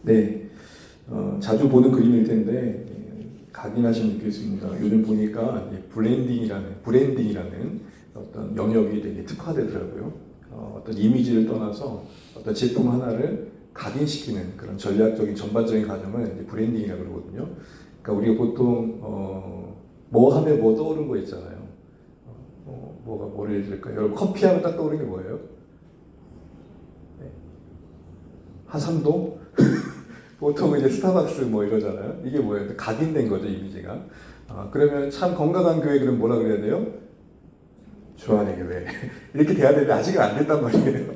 네, 자주 보는 그림일 텐데 각인하시면 좋겠습니다. 요즘 보니까 브랜딩이라는 어떤 영역이 되게 특화되더라고요. 어떤 이미지를 떠나서 어떤 제품 하나를 각인시키는 그런 전략적인 전반적인 과정을 이제 브랜딩이라고 그러거든요. 그러니까 우리가 보통 뭐 하면 뭐 떠오르는 거 있잖아요. 뭐를 예를 들까요? 여러분 커피하면 딱 떠오르는 게 뭐예요? 네. 하삼도? 보통 이제 스타벅스 뭐 이러잖아요. 이게 뭐예요? 각인된 거죠, 이미지가. 그러면 참 건강한 교회 그럼 뭐라 그래야 돼요? 주안의 교회. 이렇게 돼야 되는데 아직은 안 됐단 말이에요.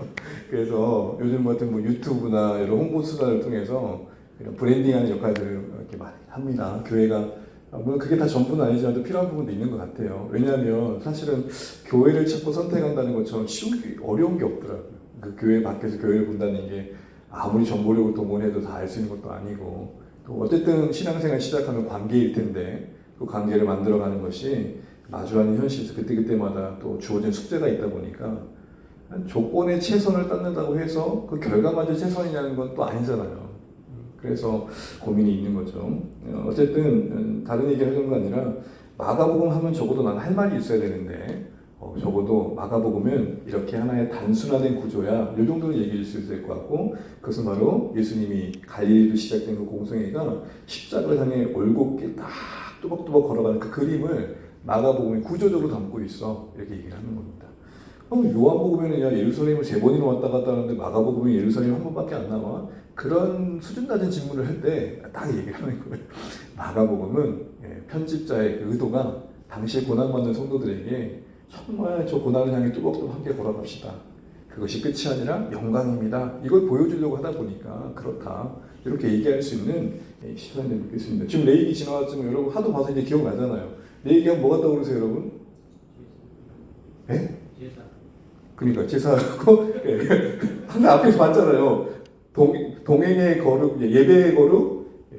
그래서 요즘 같은 뭐 유튜브나 이런 홍보 수단을 통해서 이런 브랜딩하는 역할들을 이렇게 많이 합니다. 교회가 물론 그게 다 전부는 아니지만 또 필요한 부분도 있는 것 같아요. 왜냐하면 사실은 교회를 찾고 선택한다는 것처럼 어려운 게 없더라고요. 그 교회 밖에서 교회를 본다는 게 아무리 정보력을 동원해도 다 알 수 있는 것도 아니고, 또 어쨌든 신앙생활 시작하면 관계일 텐데 그 관계를 만들어가는 것이 마주하는 현실에서 그때그때마다 또 주어진 숙제가 있다 보니까 조건에 최선을 쌓는다고 해서 그 결과마저 최선이냐는 건 또 아니잖아요. 그래서 고민이 있는 거죠. 어쨌든 다른 얘기 하는 거 아니라 마가복음 하면 적어도 난 할 말이 있어야 되는데 적어도 마가복음은 이렇게 하나의 단순화된 구조야. 이 정도는 얘기할 수 있을 것 같고, 그것은 바로 예수님이 갈릴리로 시작된 그 공생애가 십자가를 향해 올곧게 딱 뚜벅뚜벅 걸어가는 그 그림을 마가복음이 구조적으로 담고 있어. 이렇게 얘기를 하는 겁니다. 요한복음에는 야 예루살렘을 3번이나 왔다 갔다 하는데 마가복음은 예루살렘 한 번밖에 안 나와? 그런 수준 낮은 질문을 할 때 딱 얘기를 하는 거예요. 마가복음은 편집자의 그 의도가 당시에 고난받는 성도들에게 정말 저 고난을 향해 뚜벅뚜벅 함께 걸어갑시다. 그것이 끝이 아니라 영광입니다. 이걸 보여주려고 하다 보니까 그렇다. 이렇게 얘기할 수 있는 시간이 되겠습니다. 지금 레이기 지나왔지만 여러분 하도 봐서 이제 기억나잖아요. 레이기 하면 뭐가 떠오르세요, 여러분? 네? 제사. 그러니까 제사하고 항상 앞에서 봤잖아요. 동행의 거룩, 예배의 거룩,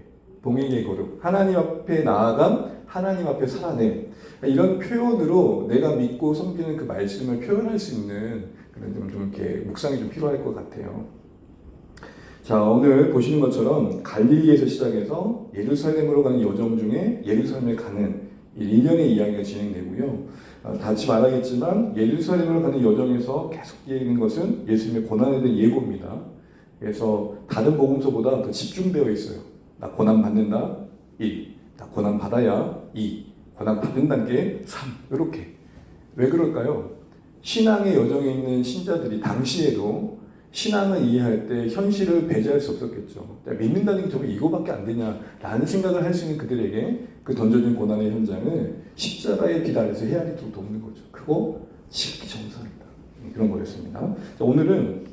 동행의 거룩. 하나님 앞에 나아감, 하나님 앞에 살아냄. 이런 표현으로 내가 믿고 섬기는 그 말씀을 표현할 수 있는 그런 좀 이렇게 묵상이 좀 필요할 것 같아요. 자, 오늘 보시는 것처럼 갈릴리에서 시작해서 예루살렘으로 가는 여정 중에 예루살렘에 가는 일련의 이야기가 진행되고요. 다시 말하겠지만 예루살렘으로 가는 여정에서 계속 이어지는 것은 예수님의 고난에 대한 예고입니다. 그래서 다른 복음서보다 더 집중되어 있어요. 나 고난 받는다 1, 나 고난 받아야 2, 고난 받은 단계 3, 이렇게. 왜 그럴까요? 신앙의 여정에 있는 신자들이 당시에도 신앙을 이해할 때 현실을 배제할 수 없었겠죠. 믿는다는 게 정말 이거밖에 안 되냐라는 생각을 할 수 있는 그들에게 그 던져진 고난의 현장을 십자가의 길 아래서 헤아리도록 돕는 거죠. 그거 지극히 정상이다. 그런 거였습니다. 자, 오늘은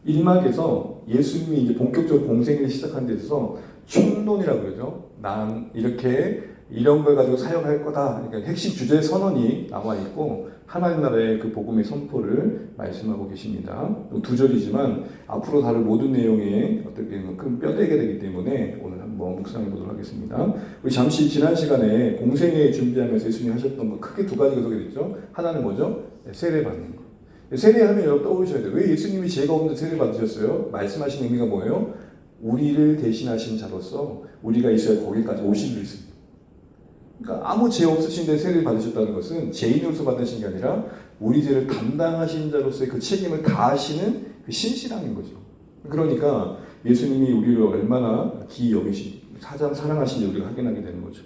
1막에서 예수님이 이제 본격적으로 공생을 시작한 데서 총론이라고 그러죠. 난 이런 걸 가지고 사역할 거다. 그러니까 핵심 주제 선언이 나와 있고 하나님 나라의 그 복음의 선포를 말씀하고 계십니다. 2절이지만 앞으로 다룰 모든 내용에 어떻게 큰 뼈대가 되기 때문에 오늘 한번 묵상해 보도록 하겠습니다. 우리 잠시 지난 시간에 공생애 준비하면서 예수님이 하셨던 거 크게 2가지가 소개됐죠. 하나는 뭐죠? 세례 받는 거. 세례하면 여러분 떠오르셔야 돼요. 왜 예수님이 죄가 없는 세례 받으셨어요? 말씀하신 의미가 뭐예요? 우리를 대신하신 자로서 우리가 있어야 거기까지 오신 줄 있습니다. 그러니까 아무 죄 없으신데 세례를 받으셨다는 것은 죄인으로서 받으신 게 아니라 우리 죄를 담당하신 자로서의 그 책임을 다하시는 그 신실함인 거죠. 그러니까 예수님이 우리를 얼마나 기이 여기신지, 사랑하신지 우리가 확인하게 되는 거죠.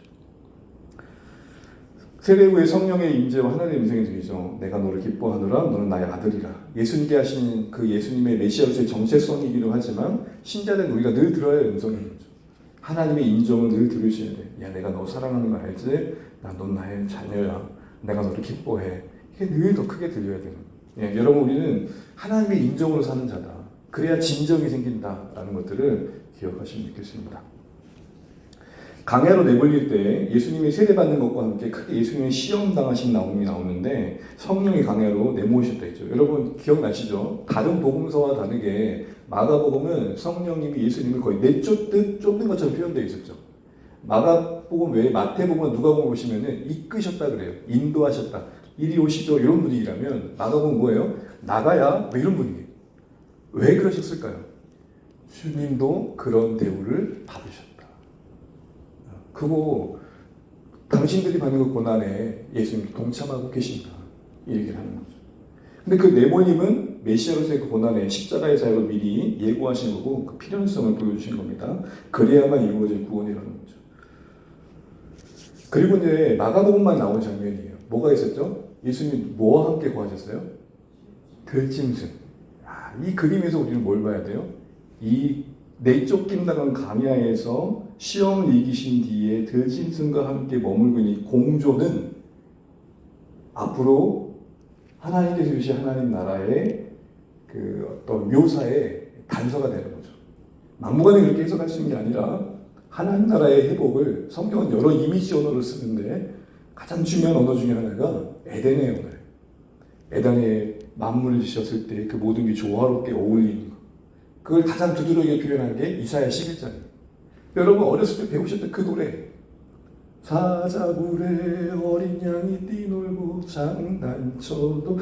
세례 후에 성령의 임재와 하나님의 음성이 들리죠. 내가 너를 기뻐하노라, 너는 나의 아들이라. 예수님께 하신 그 예수님의 메시아로서의 정체성이기도 하지만 신자된 우리가 늘 들어야 할 음성인 거죠. 하나님의 인정을 늘 들으셔야 돼. 야, 내가 너 사랑하는 거 알지? 넌 나의 자녀야. 내가 너를 기뻐해. 이게 늘 더 크게 들려야 되는 거예요. 여러분, 우리는 하나님의 인정으로 사는 자다. 그래야 진정이 생긴다라는 것들을 기억하시면 좋겠습니다. 강야로 내몰릴 때 예수님이 세례받는 것과 함께 크게 예수님이 시험당하신 나옴이 나오는데 성령이 강야로 내모으셨다 했죠. 여러분 기억나시죠? 다른 복음서와 다르게 마가복음은 성령님이 예수님을 거의 내쫓듯 쫓는 것처럼 표현되어 있었죠. 마가복음 외에 마태복음과 누가복음 보시면은 이끄셨다 그래요. 인도하셨다. 이리 오시죠. 이런 분위기라면 마가복음은 뭐예요? 나가야 뭐 이런 분위기. 왜 그러셨을까요? 주님도 그런 대우를 받으셨다. 그거 당신들이 받는 그 고난에 예수님이 동참하고 계신다. 이 얘기를 하는 거죠. 근데 그 내모님은 메시아로서의 그 고난에 십자가의 사역을 미리 예고하신 거고 그 필연성을 보여주신 겁니다. 그래야만 이루어질 구원이라는 거죠. 그리고 이제 마가복음만 나온 장면이에요. 뭐가 있었죠? 예수님이 뭐와 함께 구하셨어요? 들짐승. 이 그림에서 우리는 뭘 봐야 돼요? 이 내쫓김 당한 광야에서 시험을 이기신 뒤에 들짐승과 함께 머물고 있는 이 공조는 앞으로 하나님께서 주신 하나님 나라의 그 어떤 묘사의 단서가 되는 거죠. 막무가내 그렇게 해석할 수 있는 게 아니라 하나님 나라의 회복을 성경은 여러 이미지 언어를 쓰는데 가장 중요한 언어 중에 하나가 에덴의 언어예요. 에덴에 만물을 지셨을 때 그 모든 게 조화롭게 어울리는 것. 그걸 가장 두드러지게 표현한 게 이사야 11장이에요. 여러분 어렸을 때 배우셨던 그 노래. 사자굴에 어린 양이 뛰놀고 장난쳐도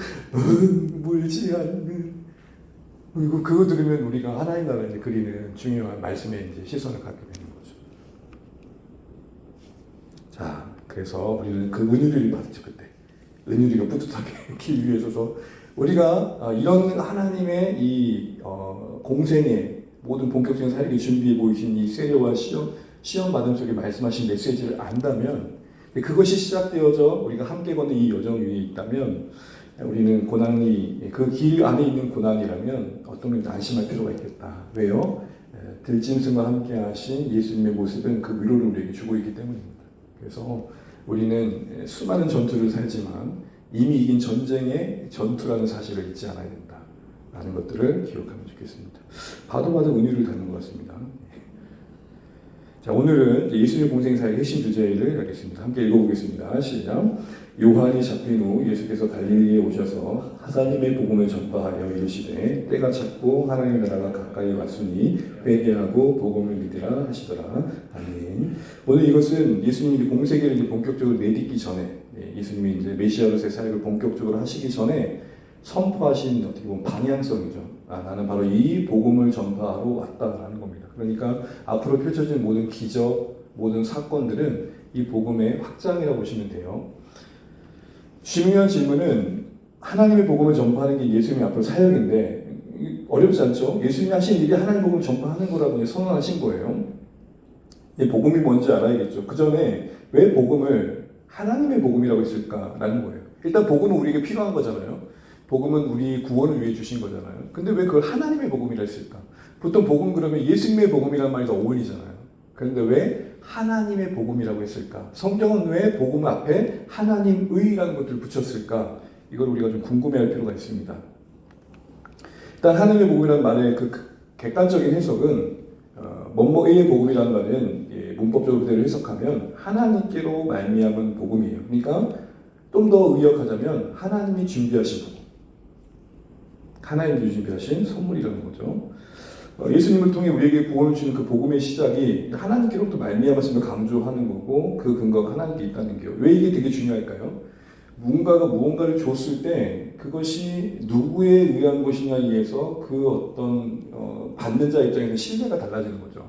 물지 않는. 그리고 그거 들으면 우리가 하나님 나라를 이제 그리는 중요한 말씀에 이제 시선을 갖게 되는 거죠. 자, 그래서 우리는 그 은유를 받았죠 그때. 은유리가 뿌듯하게 길 위에 서서 우리가 이런 하나님의 이 공생의 모든 본격적인 사역을 준비해 보이신 이 세례와 시험 받음 속에 말씀하신 메시지를 안다면 그것이 시작되어져 우리가 함께 걷는 이 여정 위에 있다면 우리는 고난이 그 길 안에 있는 고난이라면 어떤 면에서 안심할 필요가 있겠다. 왜요? 들짐승과 함께 하신 예수님의 모습은 그 위로를 우리에게 주고 있기 때문입니다. 그래서 우리는 수많은 전투를 살지만 이미 이긴 전쟁의 전투라는 사실을 잊지 않아야 된다라는 것들을 기억하면 좋겠습니다. 봐도 은유를 담는 것 같습니다. 자, 오늘은 예수님의 공생사의 핵심 주제를 하겠습니다. 함께 읽어보겠습니다. 시작. 요한이 잡힌 후 예수께서 갈릴리에 오셔서 하나님의 복음을 전파하여 이르시되 때가 찼고 하나님의 나라가 가까이 왔으니 회개하고 복음을 믿으라 하시더라. 아멘. 오늘 이것은 예수님이 공세계를 이제 본격적으로 내딛기 전에 예수님이 이제 메시아로서의 사역을 본격적으로 하시기 전에 선포하신 어떻게 보면 방향성이죠. 나는 바로 이 복음을 전파하러 왔다라는 겁니다. 그러니까 앞으로 펼쳐진 모든 기적, 모든 사건들은 이 복음의 확장이라고 보시면 돼요. 중요한 질문은 하나님의 복음을 전파하는 게 예수님의 앞으로 사역인데 어렵지 않죠? 예수님이 하신 일이 하나님의 복음을 전파하는 거라고 선언하신 거예요. 이 복음이 뭔지 알아야겠죠. 그 전에 왜 복음을 하나님의 복음이라고 했을까라는 거예요. 일단 복음은 우리에게 필요한 거잖아요. 복음은 우리 구원을 위해 주신 거잖아요. 근데 왜 그걸 하나님의 복음이라 했을까? 보통 복음 그러면 예수님의 복음이라는 말이 더 어울리잖아요. 그런데 왜 하나님의 복음이라고 했을까? 성경은 왜 복음 앞에 하나님의라는 것들을 붙였을까? 이걸 우리가 좀 궁금해할 필요가 있습니다. 일단 하나님의 복음이라는 말의 그 객관적인 해석은 뭐뭐의 복음이라는 말은 문법적으로 그대로 해석하면 하나님께로 말미암은 복음이에요. 그러니까 좀 더 의역하자면 하나님이 준비하신 복음. 하나님이 준비하신 선물이라는 거죠. 예수님을 통해 우리에게 구원을 주는 그 복음의 시작이 하나님께로부터 말미암았음을 강조하는 거고 그 근거가 하나님께 있다는 게요. 왜 이게 되게 중요할까요? 누군가가 무언가를 줬을 때 그것이 누구에 의한 것이냐에 의해서 그 어떤 받는 자 입장에서 신뢰가 달라지는 거죠.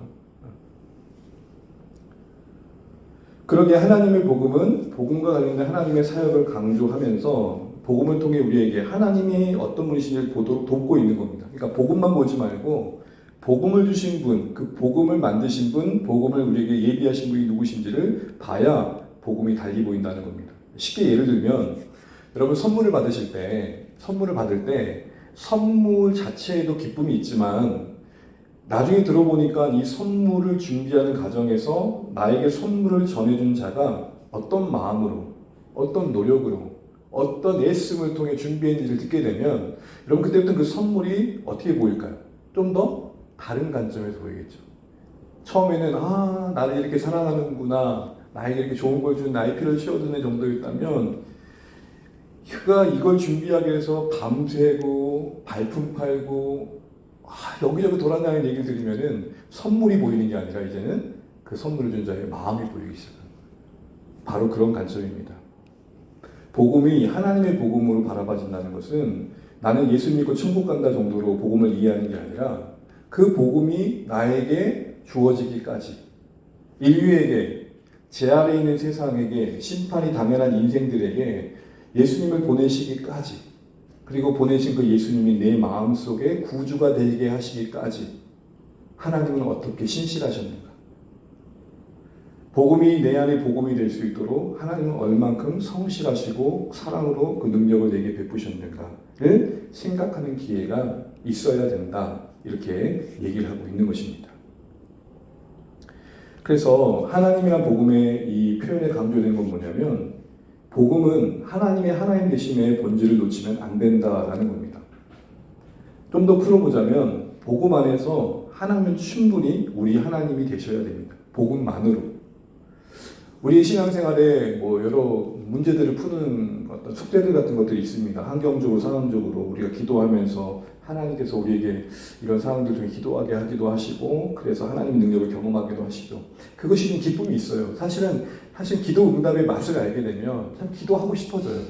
그러기에 하나님의 복음은 복음과 관련된 하나님의 사역을 강조하면서 복음을 통해 우리에게 하나님이 어떤 분이신지를 보도록 돕고 있는 겁니다. 그러니까 복음만 보지 말고 복음을 주신 분, 그 복음을 만드신 분, 복음을 우리에게 예비하신 분이 누구신지를 봐야 복음이 달리 보인다는 겁니다. 쉽게 예를 들면 여러분 선물을 받을 때 선물 자체에도 기쁨이 있지만 나중에 들어보니까 이 선물을 준비하는 과정에서 나에게 선물을 전해준 자가 어떤 마음으로, 어떤 노력으로, 어떤 애씀을 통해 준비했는지를 듣게 되면 여러분 그때부터 그 선물이 어떻게 보일까요? 좀 더 다른 관점에서 보이겠죠. 처음에는 나를 이렇게 사랑하는구나, 나에게 이렇게 좋은 걸 준 나의 피를 채워주는 정도였다면 그가 이걸 준비하기 위해서 밤새고 발품 팔고 여기저기 돌아다니는 얘기를 들으면은 선물이 보이는 게 아니라 이제는 그 선물을 준 자의 마음이 보이기 시작합니다. 바로 그런 관점입니다. 복음이 하나님의 복음으로 바라봐진다는 것은 나는 예수 믿고 천국 간다 정도로 복음을 이해하는 게 아니라 그 복음이 나에게 주어지기까지, 인류에게, 제 아래 있는 세상에게, 심판이 당연한 인생들에게 예수님을 보내시기까지, 그리고 보내신 그 예수님이 내 마음속에 구주가 되게 하시기까지 하나님은 어떻게 신실하셨는가? 복음이 내 안에 복음이 될 수 있도록 하나님은 얼만큼 성실하시고 사랑으로 그 능력을 내게 베푸셨는가를 생각하는 기회가 있어야 된다. 이렇게 얘기를 하고 있는 것입니다. 그래서 하나님이란 복음의 이 표현에 강조된 건 뭐냐면, 복음은 하나님의 하나님 되심의 본질을 놓치면 안 된다라는 겁니다. 좀 더 풀어보자면, 복음 안에서 하나님은 충분히 우리 하나님이 되셔야 됩니다. 복음만으로. 우리 신앙생활에 여러 문제들을 푸는 어떤 숙제들 같은 것들이 있습니다. 환경적으로, 상황적으로 우리가 기도하면서 하나님께서 우리에게 이런 상황들 중에 기도하게 하기도 하시고, 그래서 하나님의 능력을 경험하기도 하시죠. 그것이 좀 기쁨이 있어요. 사실 기도 응답의 맛을 알게 되면 참 기도하고 싶어져요.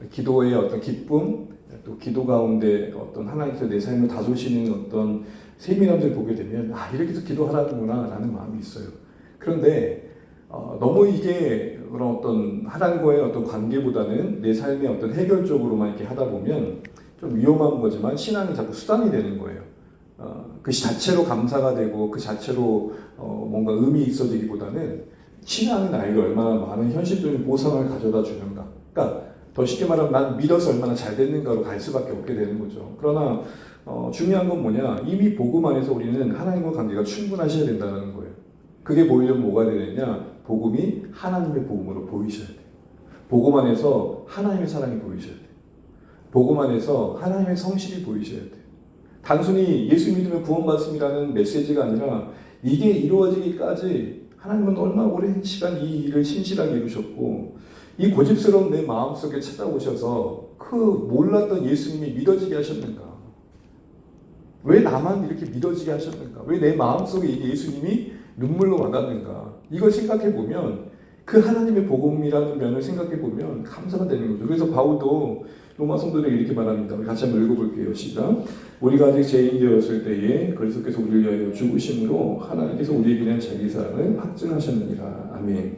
기도의 어떤 기쁨, 또 기도 가운데 어떤 하나님께서 내 삶을 다루시는 어떤 세밀함을 보게 되면, 이렇게 해서 기도하라는구나 라는 마음이 있어요. 그런데 너무 이게 그런 어떤 하나님과의 어떤 관계보다는 내 삶의 어떤 해결적으로만 이렇게 하다 보면 좀 위험한 거지만 신앙이 자꾸 수단이 되는 거예요. 그 자체로 감사가 되고 그 자체로 뭔가 의미 있어지기보다는 신앙이 나에게 얼마나 많은 현실적인 보상을 가져다 주는가. 그러니까 더 쉽게 말하면 난 믿어서 얼마나 잘 됐는가로 갈 수밖에 없게 되는 거죠. 그러나 중요한 건 뭐냐, 이미 복음 안에서 우리는 하나님과 관계가 충분하셔야 된다는 거예요. 그게 보이려면 뭐가 되느냐, 복음이 하나님의 복음으로 보이셔야 돼요. 복음 안에서 하나님의 사랑이 보이셔야 돼요. 복음 안에서 하나님의 성실이 보이셔야 돼요. 단순히 예수 믿으면 구원받습니다는 메시지가 아니라 이게 이루어지기까지 하나님은 얼마나 오랜 시간 이 일을 신실하게 이루셨고, 이 고집스러운 내 마음속에 찾아오셔서 그 몰랐던 예수님이 믿어지게 하셨는가? 왜 나만 이렇게 믿어지게 하셨는가? 왜 내 마음속에 이게 예수님이 눈물로 와닿는가? 이걸 생각해 보면, 그 하나님의 복음이라는 면을 생각해 보면 감사가 되는 거죠. 그래서 바울도 로마 성도들에게 이렇게 말합니다. 우리 같이 한번 읽어볼게요. 시작. 우리가 아직 죄인 되었을 때에 그리스도께서 우리를 위하여 죽으심으로 하나님께서 우리에게 대한 자기 사랑을 확증하셨느니라. 아멘.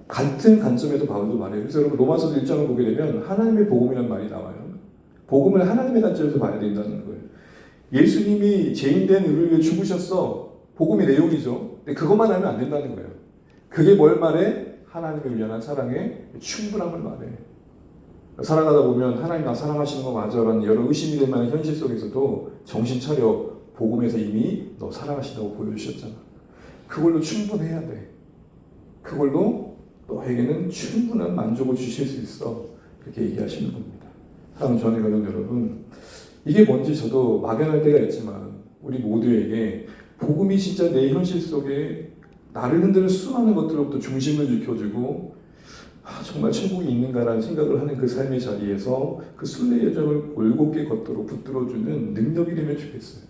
같은 관점에서 바울도 말해요. 그래서 여러분 로마서 1장을 보게 되면 하나님의 복음이라는 말이 나와요. 복음을 하나님의 관점에서 봐야 된다는 거예요. 예수님이 죄인된 우리를 위해 죽으셨어. 복음의 내용이죠. 근데 그것만 하면 안 된다는 거예요. 그게 뭘 말해? 하나님을 위한 사랑의 충분함을 말해. 살아가다 보면 하나님 나 사랑하시는 거 맞아라는 여러 의심이 될 만한 현실 속에서도 정신 차려. 복음에서 이미 너 사랑하신다고 보여주셨잖아. 그걸로 충분해야 돼. 그걸로 너에게는 충분한 만족을 주실 수 있어. 그렇게 얘기하시는 겁니다. 사랑하는 전에 가는 여러분, 이게 뭔지 저도 막연할 때가 있지만 우리 모두에게 복음이 진짜 내 현실 속에 나를 흔드는 수많은 것들로부터 중심을 지켜주고 정말 천국이 있는가라는 생각을 하는 그 삶의 자리에서 그 순례 여정을 올곧게 걷도록 붙들어주는 능력이 되면 좋겠어요.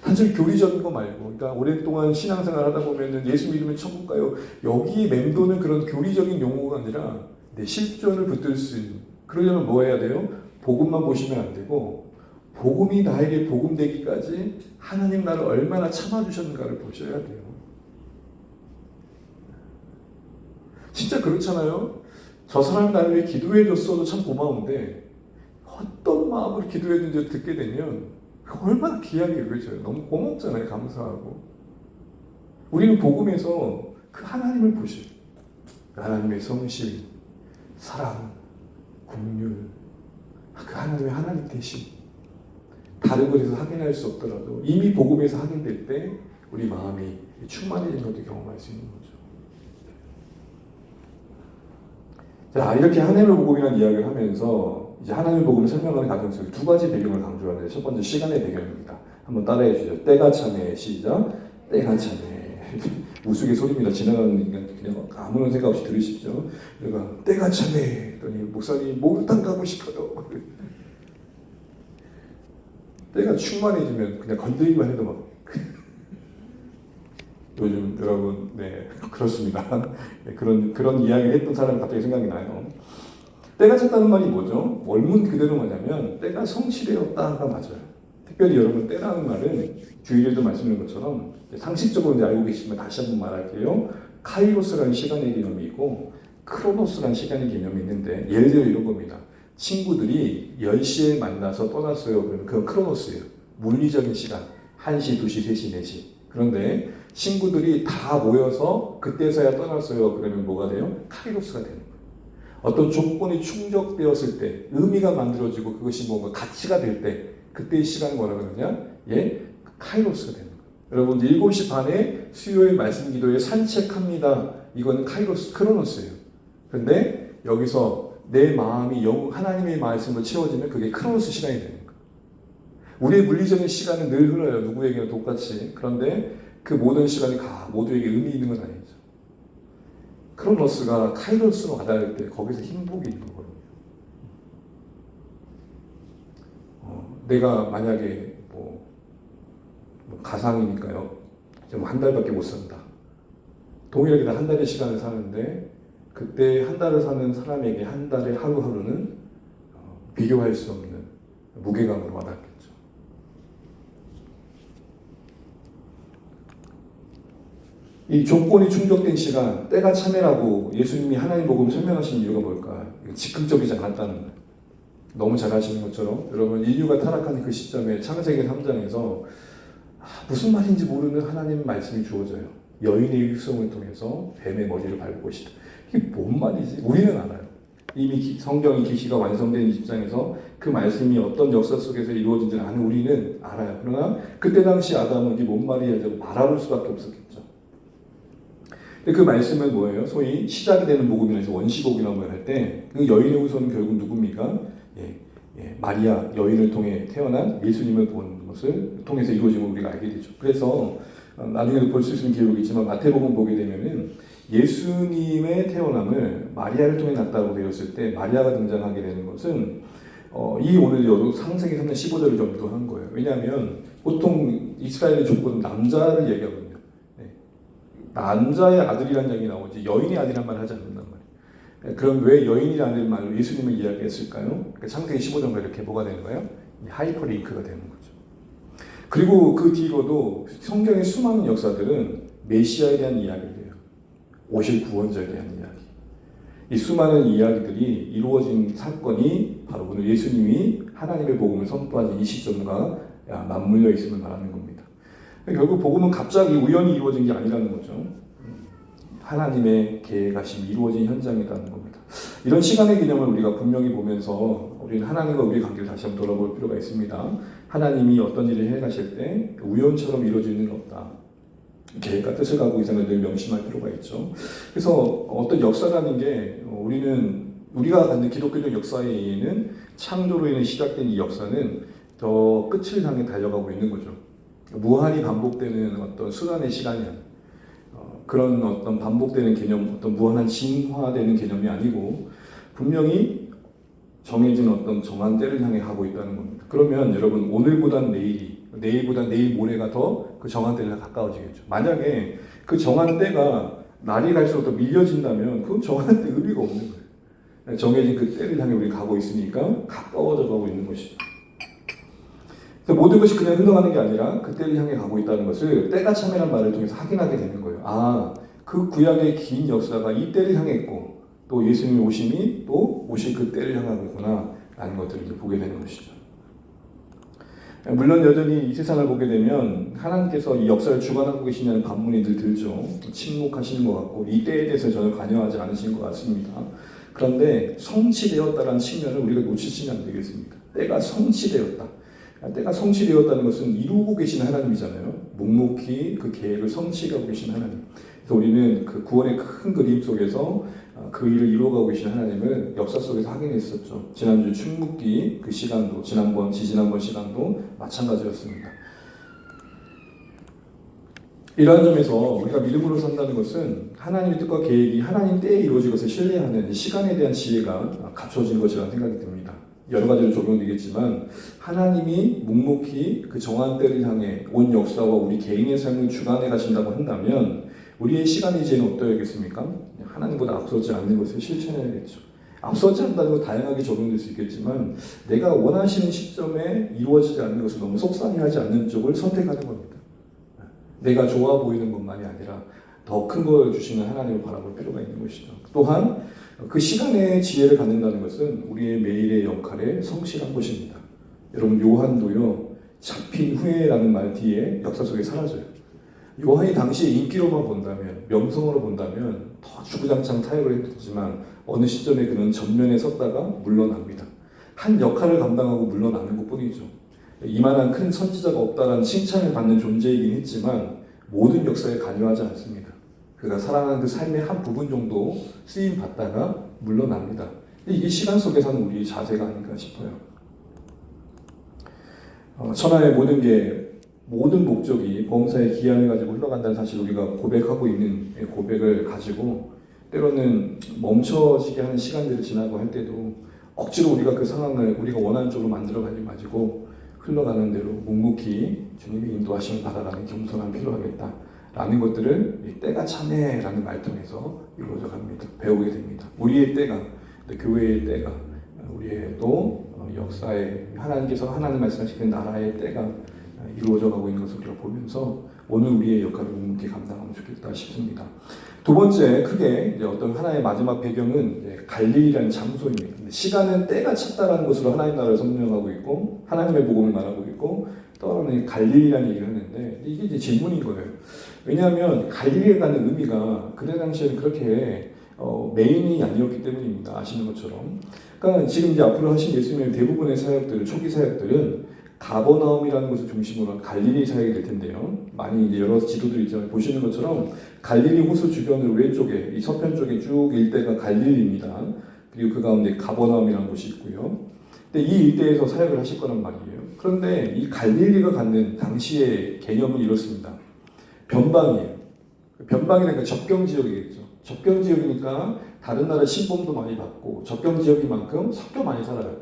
단순히 교리적인 거 말고, 그러니까 오랫동안 신앙생활 하다 보면은 예수 믿으면 천국 가요. 여기에 맴도는 그런 교리적인 용어가 아니라 내 실존을 붙들 수 있는. 그러려면 뭐 해야 돼요? 복음만 보시면 안 되고, 복음이 나에게 복음 되기까지 하나님 나를 얼마나 참아주셨는가를 보셔야 돼요. 진짜 그렇잖아요. 저 사람이 나를 위해 기도해줬어도 참 고마운데 어떤 마음으로 기도해준지 듣게 되면 얼마나 귀하게 여겨져요. 너무 고맙잖아요. 감사하고. 우리는 복음에서 그 하나님을 보셔요. 하나님의 성실, 사랑, 긍휼, 그 하나님의 하나님 되심. 다른 곳에서 확인할 수 없더라도 이미 복음에서 확인될 때 우리 마음이 충만해진 것도 경험할 수 있는 거죠. 자, 이렇게 하나님의 복음이라는 이야기를 하면서 이제 하나님의 복음을 설명하는 과정 속에 두 가지 배경을 강조하는데, 첫 번째 시간의 배경입니다. 한번 따라해 주시죠. 때가 차네. 시작. 때가 차네. 우스갯소리입니다. 지나가는 인간 그냥 아무런 생각 없이 들으십시오. 내가 때가 차네. 그러니 목사님 목욕탕 가고 싶어요. 때가 충만해지면 그냥 건드리기만 해도 막 요즘 여러분, 네, 그렇습니다. 네, 그런 이야기를 했던 사람이 갑자기 생각이 나요. 때가 찼다는 말이 뭐죠? 원문 그대로 뭐냐면 때가 성실해졌다가 맞아요. 특별히 여러분 때라는 말은 주일에도 말씀드린 것처럼 상식적으로 이제 알고 계시지만 다시 한번 말할게요. 카이로스라는 시간의 개념이 있고 크로노스라는 시간의 개념이 있는데 예를 들어 이런 겁니다. 친구들이 10시에 만나서 떠났어요. 그러면 그건 크로노스예요. 물리적인 시간. 1시, 2시, 3시, 4시. 그런데 친구들이 다 모여서 그때서야 떠났어요. 그러면 뭐가 돼요? 카이로스가 되는 거예요. 어떤 조건이 충족되었을 때 의미가 만들어지고 그것이 뭔가 가치가 될 때 그때의 시간이 뭐라 그러냐? 예, 카이로스가 되는 거예요. 여러분 7시 반에 수요일 말씀 기도에 산책합니다. 이건 카이로스, 크로노스예요. 그런데 여기서 내 마음이 하나님의 말씀으로 채워지면 그게 크로노스 시간이 되는 거예요. 우리의 물리적인 시간은 늘 흘러요. 누구에게나 똑같이. 그런데 그 모든 시간이 모두에게 의미 있는 건 아니죠. 크로노스가 카이로스로 와닿을 때 거기서 행복이 있는 거거든요. 내가 만약에 가상이니까요. 한 달밖에 못 산다. 동일하게 한 달의 시간을 사는데 그때 한 달을 사는 사람에게 한 달의 하루하루는 비교할 수 없는 무게감으로 와닿겠죠. 이 조건이 충족된 시간, 때가 참회라고 예수님이 하나님 복음을 설명하신 이유가 뭘까? 즉흥적이지 않았다는 거예요. 너무 잘 아시는 것처럼 여러분 인류가 타락하는 그 시점에 창세기 3장에서 무슨 말인지 모르는 하나님 말씀이 주어져요. 여인의 육성을 통해서 뱀의 머리를 밟을 것이다. 이게 뭔 말이지? 우리는 알아요. 이미 성경의 계시가 완성된 입장에서 그 말씀이 어떤 역사 속에서 이루어진지는 아는 우리는 알아요. 그러나 그때 당시 아담은 이게 뭔 말이야 말아볼 수밖에 없었겠죠. 근데 그 말씀은 뭐예요? 소위 시작이 되는 복음이라서 원시복이라고 할 때 그 여인의 후손은 결국 누굽니까? 마리아 여인을 통해 태어난 예수님을 본 것을 통해서 이루어진 걸 우리가 알게 되죠. 그래서 나중에도 볼 수 있는 기록이 있지만 마태복음 보게 되면은 예수님의 태어남을 마리아를 통해 났다고 되었을 때 마리아가 등장하게 되는 것은 이 오늘 여도 창세기 3장 15절을 전도한 거예요. 왜냐하면 보통 이스라엘의 조건은 남자를 얘기하거든요. 남자의 아들이라는 얘기 나오지 여인의 아들이란 말을 하지 않는단 말이에요. 그럼 왜 여인이라는 말로 예수님을 이야기했을까요? 창세기 15장과 이렇게 뭐가 되는 거예요? 하이퍼링크가 되는 거죠. 그리고 그 뒤로도 성경의 수많은 역사들은 메시아에 대한 이야기예요. 오실 구원자에 대한 이야기. 이 수많은 이야기들이 이루어진 사건이 바로 오늘 예수님이 하나님의 복음을 선포하신 이 시점과 맞물려 있음을 말하는 겁니다. 결국 복음은 갑자기 우연히 이루어진 게 아니라는 거죠. 하나님의 계획하심이 이루어진 현장이라는 겁니다. 이런 시간의 개념을 우리가 분명히 보면서 우리는 하나님과 우리의 관계를 다시 한번 돌아볼 필요가 있습니다. 하나님이 어떤 일을 해가실 때 우연처럼 이루어지는 건 없다. 계획과 뜻을 갖고 있음을 늘 명심할 필요가 있죠. 그래서 어떤 역사라는 게 우리가 갖는 기독교적 역사에 의해는 창조로 인해 시작된 이 역사는 더 끝을 향해 달려가고 있는 거죠. 무한히 반복되는 어떤 수단의 시간이 아니에요. 그런 어떤 반복되는 개념, 어떤 무한한 진화되는 개념이 아니고 분명히 정해진 어떤 정한 때를 향해 가고 있다는 겁니다. 그러면 여러분 오늘보단 내일보단 내일 모레가 더 그 정한 때를 가까워지겠죠. 만약에 그 정한 때가 날이 갈수록 더 밀려진다면 그건 정한 때 의미가 없는 거예요. 정해진 그 때를 향해 우리 가고 있으니까 가까워져 가고 있는 것이죠. 모든 것이 그냥 흘러가는 게 아니라 그 때를 향해 가고 있다는 것을 때가 참이라는 말을 통해서 확인하게 되는 거예요. 그 구약의 긴 역사가 이 때를 향했고 또 예수님의 오심이 또 오실 그 때를 향하고 있구나 라는 것들을 이제 보게 되는 것이죠. 물론 여전히 이 세상을 보게 되면 하나님께서 이 역사를 주관하고 계시냐는 반문이 늘 들죠. 침묵하시는 것 같고 이 때에 대해서 전혀 관여하지 않으신 것 같습니다. 그런데 성취되었다는 측면을 우리가 놓치시면 안 되겠습니까? 때가 성취되었다. 때가 성취되었다는 것은 이루고 계신 하나님이잖아요. 묵묵히 그 계획을 성취하고 계신 하나님. 그래서 우리는 그 구원의 큰 그림 속에서 그 일을 이루어가고 계신 하나님을 역사 속에서 확인했었죠. 지난주 충묵기 그 시간도 지지난번 시간도 마찬가지였습니다. 이러한 점에서 우리가 믿음으로 산다는 것은 하나님의 뜻과 계획이 하나님 때에 이루어진 것을 신뢰하는 시간에 대한 지혜가 갖춰진 것이라는 생각이 듭니다. 여러 가지로 적용되겠지만 하나님이 묵묵히 그 정한 때를 향해 온 역사와 우리 개인의 삶을 주관해 가신다고 한다면 우리의 시간의 지혜는 어떠하겠습니까? 하나님보다 앞서지 않는 것을 실천해야겠죠. 앞서지 않는다는 건 다양하게 적용될 수 있겠지만 내가 원하시는 시점에 이루어지지 않는 것을 너무 속상해하지 않는 쪽을 선택하는 겁니다. 내가 좋아 보이는 것만이 아니라 더 큰 걸 주시는 하나님을 바라볼 필요가 있는 것이죠. 또한 그 시간의 지혜를 갖는다는 것은 우리의 매일의 역할에 성실한 것입니다. 여러분 요한도요, 잡힌 후에라는 말 뒤에 역사 속에 사라져요. 요한이 당시에 인기로만 본다면, 명성으로 본다면 더 주구장창 타협을 했지만 어느 시점에 그는 전면에 섰다가 물러납니다. 한 역할을 감당하고 물러나는 것뿐이죠. 이만한 큰 선지자가 없다는 칭찬을 받는 존재이긴 했지만 모든 역사에 관여하지 않습니다. 그가 살아가는 그 삶의 한 부분 정도 쓰임 받다가 물러납니다. 이게 시간 속에 사는 우리의 자세가 아닌가 싶어요. 천하의 모든 목적이 범사의 기한을 가지고 흘러간다는 사실 우리가 고백하고 있는 고백을 가지고 때로는 멈춰지게 하는 시간들을 지나고 할 때도 억지로 우리가 그 상황을 우리가 원하는 쪽으로 만들어가지고 흘러가는 대로 묵묵히 주님의 인도하심을 받아가는 겸손함이 필요하겠다 라는 것들을 때가 차네라는 말 통해서 이루어져 갑니다. 배우게 됩니다. 우리의 때가, 교회의 때가, 우리의 또 역사에 하나님 말씀하시는 나라의 때가 이루어져 가고 있는 것을 우리가 보면서 오늘 우리의 역할을 묵묵히 감당하면 좋겠다 싶습니다. 두 번째 크게 이제 어떤 하나의 마지막 배경은 이제 갈릴리라는 장소입니다. 시간은 때가 찼다라는 것으로 하나님 나라를 설명하고 있고 하나님의 복음을 말하고 있고 또 하나는 갈릴리라는 얘기를 하는데 이게 이제 질문인 거예요. 왜냐하면 갈릴리에 가는 의미가 그때 당시에는 그렇게 메인이 아니었기 때문입니다. 아시는 것처럼. 그러니까 지금 이제 앞으로 하신 예수님의 대부분의 사역들, 초기 사역들은 가버나움이라는 것을 중심으로 한 갈릴리 사역이 될 텐데요. 많이 이제 여러 지도들이 있지만 보시는 것처럼 갈릴리 호수 주변으로 왼쪽에 이 서편 쪽에 쭉 일대가 갈릴리입니다. 그리고 그 가운데 가버나움이라는 곳이 있고요. 근데 이 일대에서 사역을 하실 거란 말이에요. 그런데 이 갈릴리가 갖는 당시의 개념은 이렇습니다. 변방이에요. 변방이니까 접경 지역이겠죠. 접경 지역이니까 다른 나라 신봉도 많이 받고 접경 지역이만큼 섞여 많이 살아요.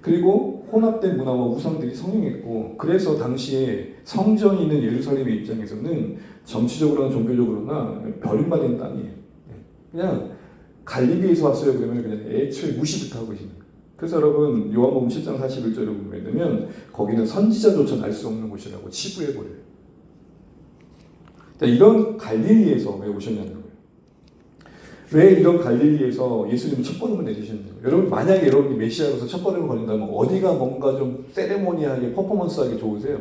그리고 혼합된 문화와 우상들이 성행했고 그래서 당시에 성전이 있는 예루살렘의 입장에서는 정치적으로나 종교적으로나 버림받은 땅이에요. 그냥 갈릴리에서 왔어요 그러면 그냥 애초에 무시부터 하고 계십니다. 그래서 여러분 요한복음 7장 41절을 보면 거기는 선지자조차 날 수 없는 곳이라고 치부해버려요. 이런 갈릴리에서 왜 오셨냐는 거예요. 왜 이런 갈릴리에서 예수님은 첫 걸음을 내리셨냐고요. 여러분 만약에 여러분이 메시아로서 첫 걸음을 걸린다면 어디가 뭔가 좀 세레모니하게 퍼포먼스하게 좋으세요?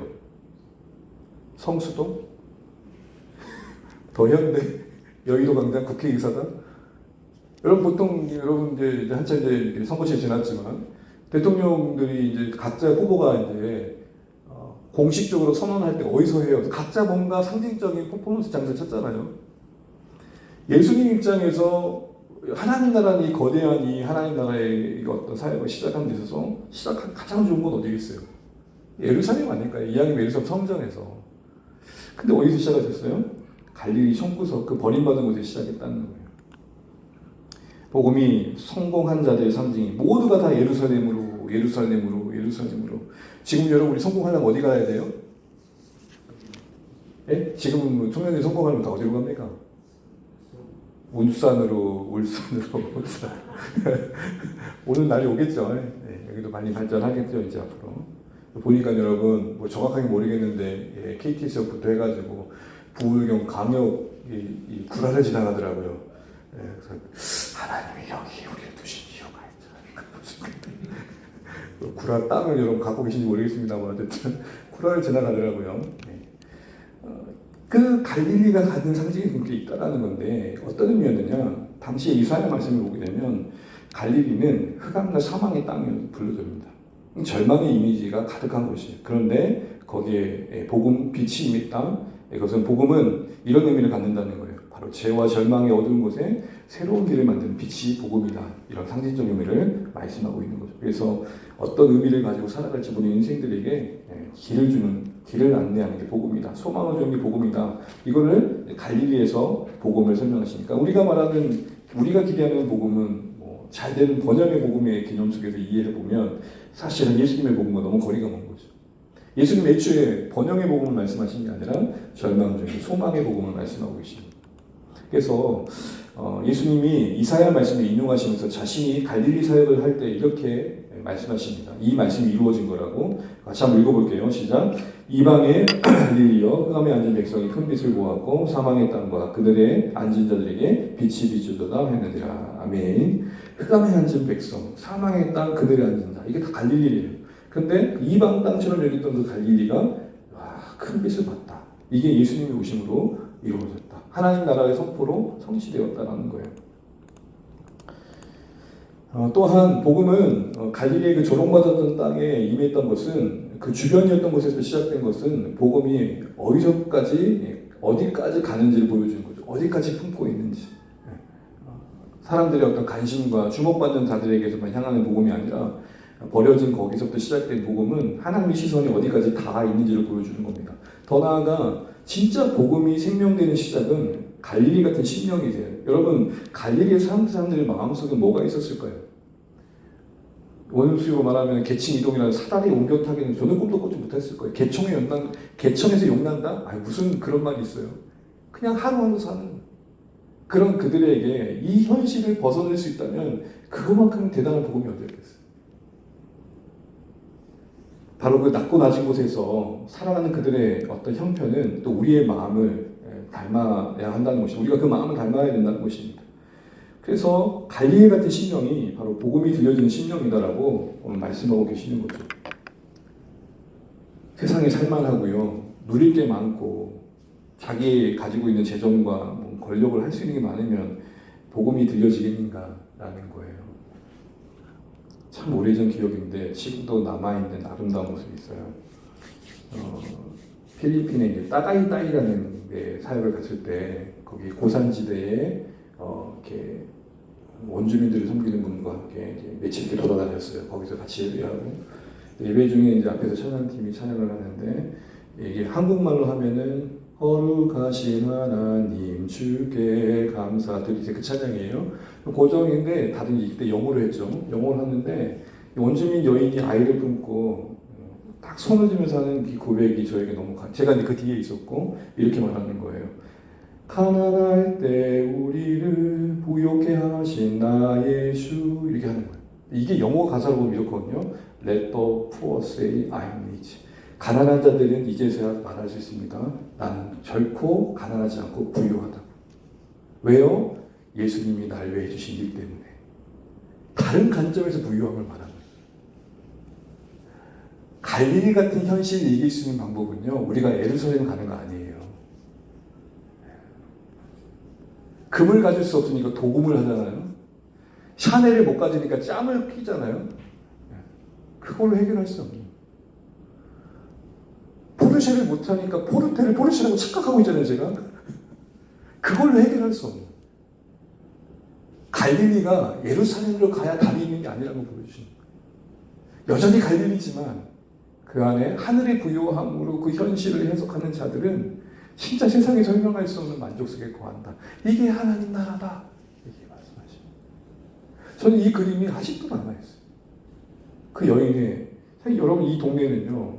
성수동? 더현대? 여의도 광장? 국회의사당? 여러분 보통 여러분 이제 한참 이제 선거시에 지났지만 대통령들이 이제 각자 후보가 이제 공식적으로 선언할 때 어디서 해요? 각자 뭔가 상징적인 퍼포먼스 장소를 찾잖아요. 예수님 입장에서 하나님 나라는 이 거대한 이 하나님 나라의 어떤 사역을 시작하는 데 있어서 시작한 가장 좋은 건 어디겠어요? 예루살렘 아닐까요? 이왕이면 예루살렘 성전에서. 근데 어디서 시작하셨어요? 갈릴리 총구석 그 버림받은 곳에 시작했다는 거예요. 복음이 성공한 자들의 상징이 모두가 다 예루살렘으로. 지금 여러분 우리 성공하려면 어디 가야 돼요? 예? 지금 청년들이 성공하려면 다 어디로 갑니까? 울산. 오늘 날이 오겠죠. 네, 여기도 많이 발전하겠죠 이제 앞으로. 보니까 여러분 뭐 정확하게 모르겠는데 KTS부터 해가지고 부울경 강역 이 구라를 지나가더라고요. 그래서 하나님이 여기 우리를 두신 이유가 있다. 구라 땅을 여러분 갖고 계신지 모르겠습니다만 어쨌든 구라를 지나가더라고요. 그 갈릴리가 갖는 상징이 그렇게 있다라는 건데 어떤 의미였느냐? 당시에 이사야 말씀을 보게 되면 갈릴리는 흑암과 사망의 땅을 불러줍니다. 절망의 이미지가 가득한 곳이에요. 그런데 거기에 복음, 빛이 임했다. 그것은 복음은 이런 의미를 갖는다는 거예요. 바로 죄와 절망의 어두운 곳에 새로운 길을 만드는 빛이 복음이다. 이런 상징적 의미를 말씀하고 있는 거죠. 그래서 어떤 의미를 가지고 살아갈지 모르는 인생들에게 길을 안내하는 게 복음이다. 소망을 주는 게 복음이다. 이거를 갈릴리에서 복음을 설명하시니까 우리가 기대하는 복음은 잘되는 번영의 복음의 개념 속에서 이해해보면 사실은 예수님의 복음과 너무 거리가 먼 거죠. 예수님 애초에 번영의 복음을 말씀하신 게 아니라 절망 중에 소망의 복음을 말씀하고 계십니다. 그래서 예수님이 이사야 말씀을 인용하시면서 자신이 갈릴리 사역을 할 때 이렇게 말씀하십니다. 이 말씀이 이루어진 거라고. 같이 한번 읽어볼게요. 시작. 이방의 갈릴리여 흑암에 앉은 백성이 큰 빛을 보았고 사망의 땅과 그들의 앉은 자들에게 빛이 비추도다 했느니라. 아멘. 흑암에 앉은 백성, 사망의 땅, 그들의 앉은 자, 이게 다 갈릴리예요. 근데 이방 땅처럼 여겼던 그 갈릴리가 큰 빛을 봤다. 이게 예수님의 오심으로 이루어졌다. 하나님 나라의 선포로 성취되었다라는 거예요. 또한 복음은 갈릴리의 그 조롱받았던 땅에 임했던 것은 그 주변이었던 곳에서 시작된 것은 복음이 어디까지 가는지를 보여주는 거죠. 어디까지 품고 있는지. 사람들의 어떤 관심과 주목받는 자들에게서만 향하는 복음이 아니라 버려진 거기서부터 시작된 복음은 하나님의 시선이 어디까지 닿아 있는지를 보여주는 겁니다. 더 나아가 진짜 복음이 생명되는 시작은 갈릴리 같은 심령이세요. 여러분, 갈릴리의 사람들의 마음속에 뭐가 있었을까요? 원수로 말하면 계층 이동이라는 사다리 옮겨 타기는 저는 꿈도 꾸지 못했을 거예요. 개천에서 용난다? 아니, 무슨 그런 말이 있어요. 그냥 하루하루 사는 그런 그들에게 이 현실을 벗어날 수 있다면 그것만큼 대단한 복음이 어디였겠어요. 바로 그 낮고 낮은 곳에서 살아가는 그들의 어떤 형편은 또 우리의 마음을 닮아야 한다는 것이, 우리가 그 마음을 닮아야 된다는 것입니다. 그래서 갈릴리 같은 심령이 바로 복음이 들려지는 심령이다라고 오늘 말씀하고 계시는 거죠. 세상에 살만하고요, 누릴 게 많고 자기 가지고 있는 재정과 권력을 할 수 있는 게 많으면 복음이 들려지겠는가라는 거예요. 참 오래전 기억인데 지금도 남아있는 아름다운 모습이 있어요. 필리핀에 이제 따가이따이라는 데 사역을 갔을 때 거기 고산지대에 이렇게 원주민들을 섬기는 분과 함께 이제 며칠 이렇게 돌아다녔어요. 거기서 같이 예배하고, 예배 중에 이제 앞에서 찬양팀이 찬양을 하는데 이게 한국말로 하면은 거룩하신 하나님 주께 감사드리세, 그 찬양이에요. 고정인데 다들 이때 영어로 했죠. 영어를 하는데 원주민 여인이 아이를 품고 딱 손을 들면서 하는 이 고백이 저에게 너무 제가 그 뒤에 있었고 이렇게 말하는 거예요. 가난할 때 우리를 부욕해 하신 나의 주, 이렇게 하는 거예요. 이게 영어 가사로 보면 이렇거든요. Let the poor say I'm rich. 가난한 자들은 이제서야 말할 수 있습니다. 나는 결코 가난하지 않고 부유하다. 왜요? 예수님이 날 위해 해주신 일 때문에. 다른 관점에서 부유함을 말하는 거예요. 갈릴리 같은 현실을 이길 수 있는 방법은요, 우리가 예루살렘 가는 거 아니에요. 금을 가질 수 없으니까 도금을 하잖아요. 샤넬을 못 가지니까 짬을 피잖아요. 그걸로 해결할 수 없는. 포르쉐를 못하니까 포르테를 포르쉐라고 착각하고 있잖아요, 제가. 그걸로 해결할 수 없는. 갈릴리가 예루살렘으로 가야 답이 있는 게 아니라고 보여주십니다. 여전히 갈릴리지만 그 안에 하늘의 부요함으로 그 현실을 해석하는 자들은 진짜 세상에 설명할 수 없는 만족 속에 거한다. 이게 하나님 나라다. 이렇게 말씀하십니다. 저는 이 그림이 아직도 남아있어요. 그 여인의, 여러분 이 동네는요,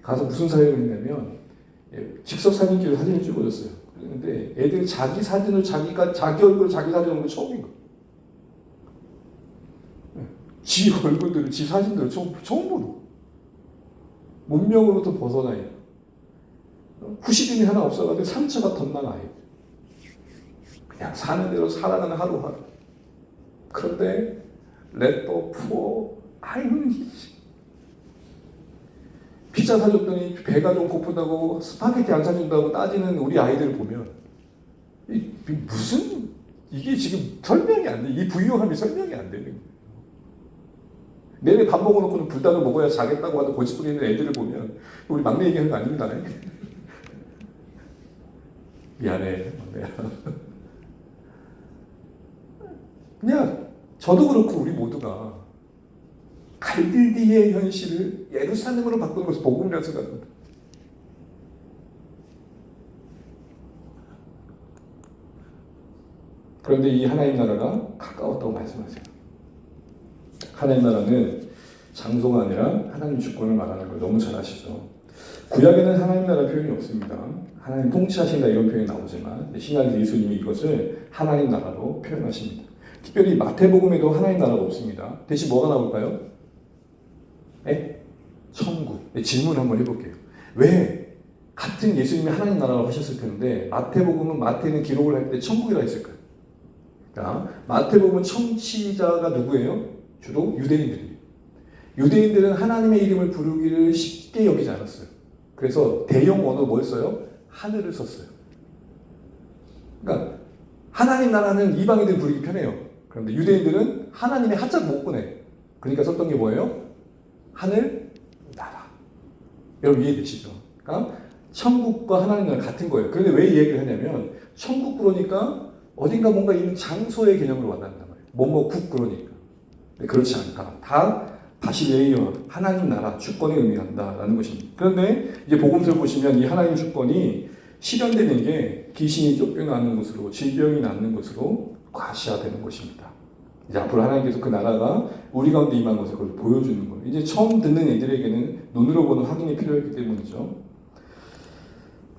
가서 무슨 사역을 했냐면 직접 사진기로 사진을 찍어줬어요. 그런데 애들이 자기 사진을 자기 얼굴 자기 사진을 보는 게 처음인 거예요. 지 얼굴들을, 지 사진들을 처음 보는. 문명으로부터 벗어나 있는. 후시림이 하나 없어가지고 상처가 덧난 아이. 그냥 사는 대로 살아가는 하루하루. 그런데 Let the poor I'm rich. 피자 사줬더니 배가 좀 고프다고 스파게티 안 사준다고 따지는 우리 아이들을 보면 이게 지금 설명이 안 돼. 이 부유함이 설명이 안 되는 거예요. 내내 밥 먹어놓고는 불닭을 먹어야 자겠다고 하는 고집부리는 애들을 보면, 우리 막내 얘기하는 거 아닙니다. 미안해, 막내야. 그냥 저도 그렇고 우리 모두가 갈릴리의 현실을 예루살렘으로 바꾸는 것을 복음이라고 생각합니다. 그런데 이 하나님 나라가 가까웠다고 말씀하세요. 하나님 나라는 장소가 아니라 하나님 주권을 말하는 걸 너무 잘 아시죠. 구약에는 하나님 나라 표현이 없습니다. 하나님 통치하신다 이런 표현이 나오지만 신약에서 예수님이 이것을 하나님 나라로 표현하십니다. 특별히 마태복음에도 하나님 나라가 없습니다. 대신 뭐가 나올까요? 네? 천국. 네, 질문 한번 해볼게요. 왜 같은 예수님이 하나님 나라로 하셨을 텐데 마태복음은 마태는 기록을 할 때 천국이라 했을까요? 그러니까 마태복음 청취자가 누구예요? 주로 유대인들이에요. 유대인들은 하나님의 이름을 부르기를 쉽게 여기지 않았어요. 그래서 대형 언어 뭘 써요? 하늘을 썼어요. 그러니까 하나님 나라는 이방인들 부르기 편해요. 그런데 유대인들은 하나님의 하자를 못 꺼내. 그러니까 썼던 게 뭐예요? 하늘 나라. 여러분 이해되시죠? 그러니까 천국과 하나님 나라 같은 거예요. 그런데 왜 이 얘기를 하냐면 천국 그러니까 어딘가 뭔가 있는 장소의 개념으로 와닿는단 말이에요. 뭐국 그러니까. 그렇지 않다. 다 바실레이어 하나님 나라 주권을 의미한다라는 것입니다. 그런데 이제 복음서를 보시면 이 하나님 주권이 실현되는 게 귀신이 쫓겨나는 것으로 질병이 낫는 것으로 과시화되는 것입니다. 이제 앞으로 하나님께서 그 나라가 우리 가운데 임한 것을 그걸 보여주는 거예요. 이제 처음 듣는 애들에게는 눈으로 보는 확인이 필요했기 때문이죠.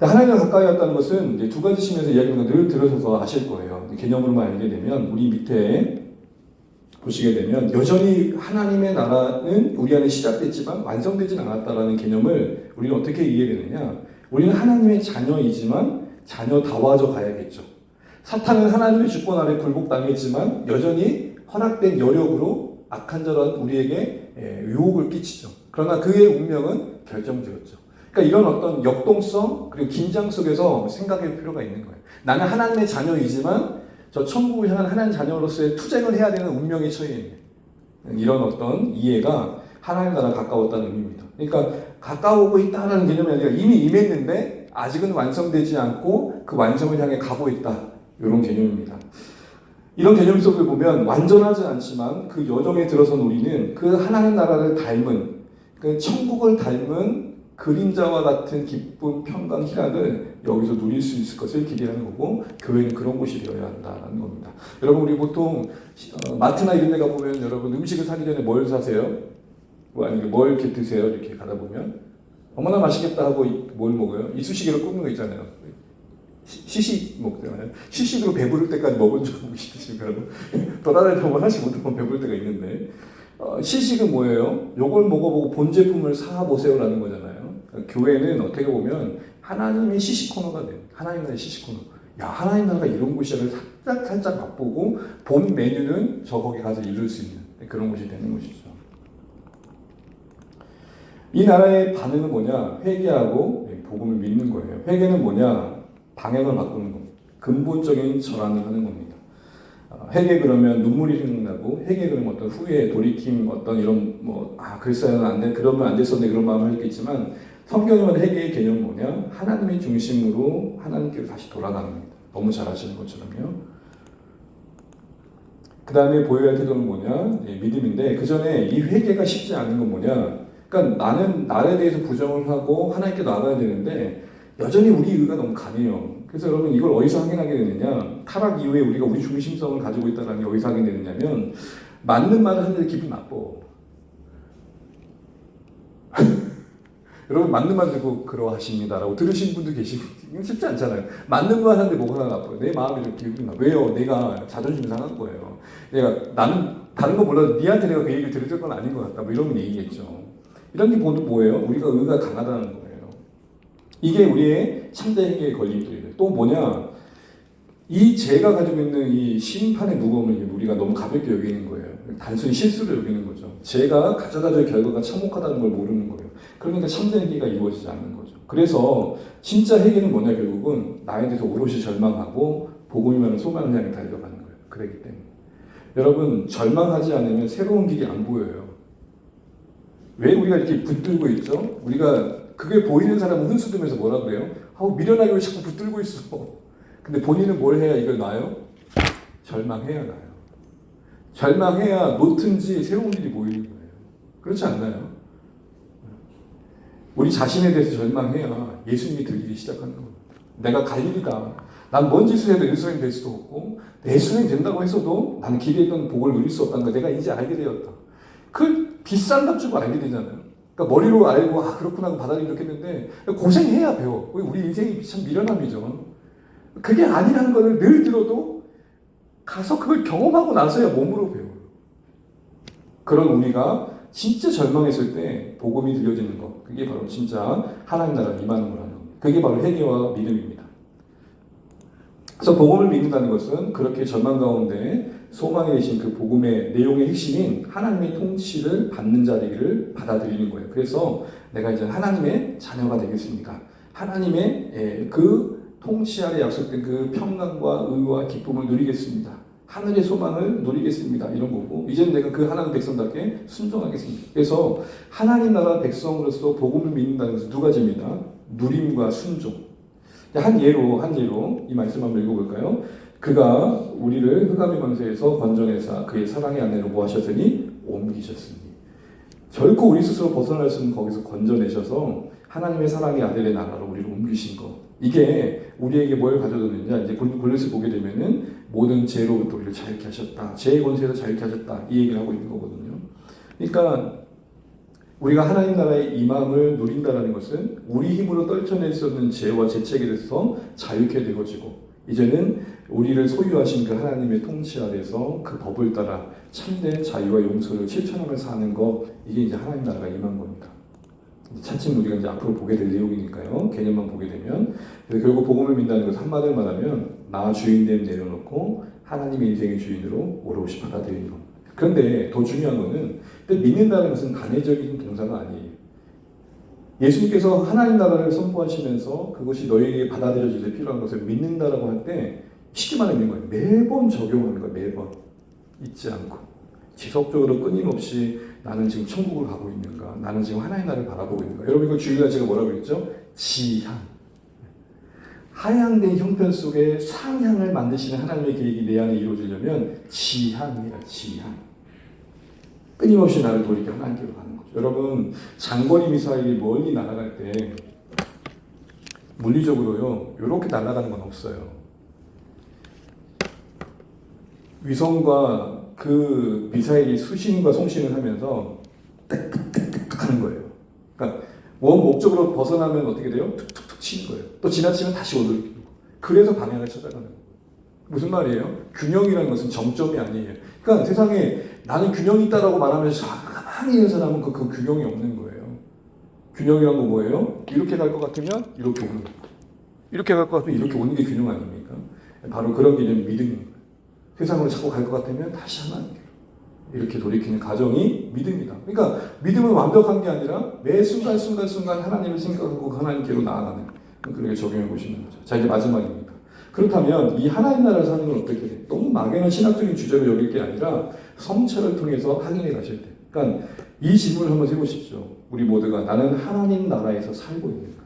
하나님과 가까이 왔다는 것은 이제 두 가지 측면에서 이야기를 늘 들으셔서 아실 거예요. 개념으로만 알게 되면 우리 밑에 보시게 되면 여전히 하나님의 나라는 우리 안에 시작됐지만 완성되진 않았다라는 개념을 우리는 어떻게 이해되느냐? 우리는 하나님의 자녀이지만 자녀다워져 가야겠죠. 사탄은 하나님의 주권 아래 굴복당했지만 여전히 허락된 여력으로 악한 자란 우리에게 유혹을 끼치죠. 그러나 그의 운명은 결정되었죠. 그러니까 이런 어떤 역동성 그리고 긴장 속에서 생각할 필요가 있는 거예요. 나는 하나님의 자녀이지만 저 천국을 향한 하나님 자녀로서의 투쟁을 해야 되는 운명에 처해 있는 이런 어떤 이해가 하나님 나라 가까웠다는 의미입니다. 그러니까 가까우고 있다는 개념이 아니라 이미 임했는데 아직은 완성되지 않고 그 완성을 향해 가고 있다. 이런 개념입니다. 이런 개념 속을 보면 완전하지 않지만 그 여정에 들어선 우리는 그 하나님 나라를 닮은 그 천국을 닮은 그림자와 같은 기쁨, 평강, 희락을 여기서 누릴 수 있을 것을 기대하는 거고 교회는 그런 곳이 되어야 한다는 겁니다. 여러분 우리 보통 마트나 이런 데 가보면 여러분 음식을 사기 전에 뭘 사세요? 뭐 아니면 뭘 이렇게 드세요? 이렇게 가다 보면 어머나 맛있겠다 하고 뭘 먹어요? 이쑤시개로 굽는 거 있잖아요. 시식 먹잖아요. 시식으로 배부를 때까지 먹은 적 있으신가요? 돌아다니면 하나씩 못하면 배부를 때가 있는데 시식은 뭐예요? 요걸 먹어보고 본 제품을 사보세요라는 거잖아요. 교회는 어떻게 보면 하나님의 시식 코너가 돼요. 하나님 나라의 시식 코너. 야, 하나님 나라가 이런 곳이야를 살짝 맛보고 본 메뉴는 저 거기 가서 이룰 수 있는 그런 곳이 되는 것이죠. 이 나라의 반응은 뭐냐? 회개하고 복음을 믿는 거예요. 회개는 뭐냐? 방향을 바꾸는 겁니다. 근본적인 전환을 하는 겁니다. 회개 그러면 눈물이 생각나고 회개 그러면 어떤 후회, 돌이킴, 어떤 이런 그랬어야 안 돼, 그러면 안 됐었네 그런 마음을 할 수 있지만 성경에만 회개의 개념은 뭐냐? 하나님의 중심으로 하나님께로 다시 돌아가는 겁니다. 너무 잘 아시는 것처럼요. 그 다음에 보여야 할 태도는 뭐냐? 믿음인데 그 전에 이 회개가 쉽지 않은 건 뭐냐? 그러니까 나는 나에 대해서 부정을 하고 하나님께 나가야 되는데 여전히 우리 의가 너무 강해요. 그래서 여러분 이걸 어디서 확인하게 되느냐? 타락 이후에 우리가 우리 중심성을 가지고 있다는 게 어디서 확인되느냐면 맞는 말을 하는데 기분 나빠. 여러분 맞는 말 듣고 그러하십니다라고 들으신 분도 계시고 쉽지 않잖아요. 맞는 말 하는데 뭐가 나빠요? 내 마음이 좀 기분이 나. 왜요? 내가 자존심이 상한 거예요. 나는 다른 거 몰라도 니한테 내가 그 얘기를 들을 건 아닌 것 같다. 뭐 이러면 얘기겠죠. 이런 게 모두 뭐예요? 우리가 의가 강하다는 거예요. 이게 우리의 참된 회개의 걸림돌이에요. 또 뭐냐? 이 죄가 가지고 있는 이 심판의 무거움을 우리가 너무 가볍게 여기는 거예요. 단순히 실수를 여기는 거죠. 죄가 가져다 줄 결과가 참혹하다는 걸 모르는 거예요. 그러니까 참된 회개가 이루어지지 않는 거죠. 그래서 진짜 회개는 뭐냐 결국은 나에 대해서 오롯이 절망하고 복음이라는 소망을 향해 달려가는 거예요. 그렇기 때문에 여러분 절망하지 않으면 새로운 길이 안 보여요. 왜 우리가 이렇게 붙들고 있죠? 우리가 그게 보이는 사람은 훈수두면서 뭐라 그래요? 미련하게 왜 자꾸 붙들고 있어? 근데 본인은 뭘 해야 이걸 놔요? 절망해야 놔요. 절망해야 놓든지 새로운 일이 보이는 거예요. 그렇지 않나요? 우리 자신에 대해서 절망해야 예수님이 들리기 시작하는 겁니다. 내가 갈 일이다. 난 뭔 짓을 해도 예수님 될 수도 없고 예수님 된다고 했어도 나는 기대했던 복을 누릴 수 없다는 걸 내가 이제 알게 되었다. 그 비싼 값 주고 알게 되잖아요. 그러니까 머리로 알고 그렇구나 하고 받아들이면 좋겠는데 고생해야 배워. 우리 인생이 참 미련함이죠. 그게 아니라는 거를 늘 들어도 가서 그걸 경험하고 나서야 몸으로 배워요. 그런 우리가 진짜 절망했을 때 복음이 들려지는 것, 그게 바로 진짜 하나님 나라를 임하는 거라는 겁니다. 그게 바로 회개와 믿음입니다. 그래서 복음을 믿는다는 것은 그렇게 절망 가운데 소망이 되신 그 복음의 내용의 핵심인 하나님의 통치를 받는 자리를 받아들이는 거예요. 그래서 내가 이제 하나님의 자녀가 되겠습니다. 하나님의 그 통치 아래 약속된 그 평강과 의와 기쁨을 누리겠습니다. 하늘의 소망을 누리겠습니다. 이런 거고, 이제는 내가 그 하나님 백성답게 순종하겠습니다. 그래서 하나님 나라 백성으로서 복음을 믿는다는 것은 두 가지입니다. 누림과 순종. 한 예로 이 말씀 한번 읽어볼까요? 그가 우리를 흑암의 권세에서 건져내사 그의 사랑의 안내로 뭐 하셨으니? 옮기셨으니. 결코 우리 스스로 벗어날 수 없는 거기서 건져내셔서 하나님의 사랑의 아들의 나라로 우리를 옮기신 것. 이게 우리에게 뭘 가져줬느냐? 이제 골로새 보게 되면은 모든 죄로부터 우리를 자유케 하셨다. 죄의 권세에서 자유케 하셨다. 이 얘기를 하고 있는 거거든요. 그러니까 우리가 하나님 나라의 임함을 누린다는 것은 우리 힘으로 떨쳐낼 수 없는 죄와 죄책에 대해서 자유케 되어지고, 이제는 우리를 소유하신 그 하나님의 통치 아래서 그 법을 따라 참된 자유와 용서를 실천하며 사는 것, 이게 이제 하나님 나라가 임한 겁니다. 차츰 우리가 이제 앞으로 보게 될 내용이니까요. 개념만 보게 되면. 그래서 결국 복음을 믿는다는 것은 한마디로 말하면 나 주인됨 내려놓고 하나님의 인생의 주인으로 오롯이 받아들이는 겁니다. 그런데 더 중요한 거는 믿는다는 것은 간헐적인 동사가 아니에요. 예수님께서 하나님 나라를 선포하시면서 그것이 너에게 받아들여질 때 필요한 것을 믿는다라고 할 때 쉽게 말하는 거예요. 매번 적용하는 거예요. 매번. 잊지 않고. 지속적으로 끊임없이 나는 지금 천국을 가고 있는가? 나는 지금 하나님 나라를 바라보고 있는가? 여러분 이거 주일날 제가 뭐라고 그랬죠? 지향. 하향된 형편 속에 상향을 만드시는 하나님의 계획이 내 안에 이루어지려면 지향이라 지향. 끊임없이 나를 돌이켜 하나님께로 가는 거죠. 여러분 장거리 미사일이 멀리 날아갈 때 물리적으로요 이렇게 날아가는 건 없어요. 위성과 그 미사일이 수신과 송신을 하면서 딱 하는 거예요. 그러니까 원 목적으로 벗어나면 어떻게 돼요? 툭툭툭 치는 거예요. 또 지나치면 다시 오돌리는 거. 그래서 방향을 찾아가는 거예요. 무슨 말이에요? 균형이라는 것은 정점이 아니에요. 그러니까 세상에 나는 균형이 있다라고 말하면서 가만히 있는 사람은 그 균형이 없는 거예요. 균형이란 건 뭐예요? 이렇게 갈 것 같으면 이렇게 오는 거예요. 이렇게 갈 것 같으면 이렇게 오는 게 균형 아닙니까? 바로 그런 개념이 믿음입니다. 세상으로 자꾸 갈 것 같으면 다시 하나님께로 이렇게 돌이키는 과정이 믿음이다. 그러니까 믿음은 완벽한 게 아니라 매 순간 하나님을 생각하고 하나님께로 나아가는, 그렇게 적용해 보시는 거죠. 자, 이제 마지막입니다. 그렇다면 이 하나님 나라를 사는 건 어떻게 돼? 너무 막연한 신학적인 주제로 여길 게 아니라 성찰을 통해서 확인해 가실 때, 그러니까 이 질문을 한번 해보십시오. 우리 모두가 나는 하나님 나라에서 살고 있는가?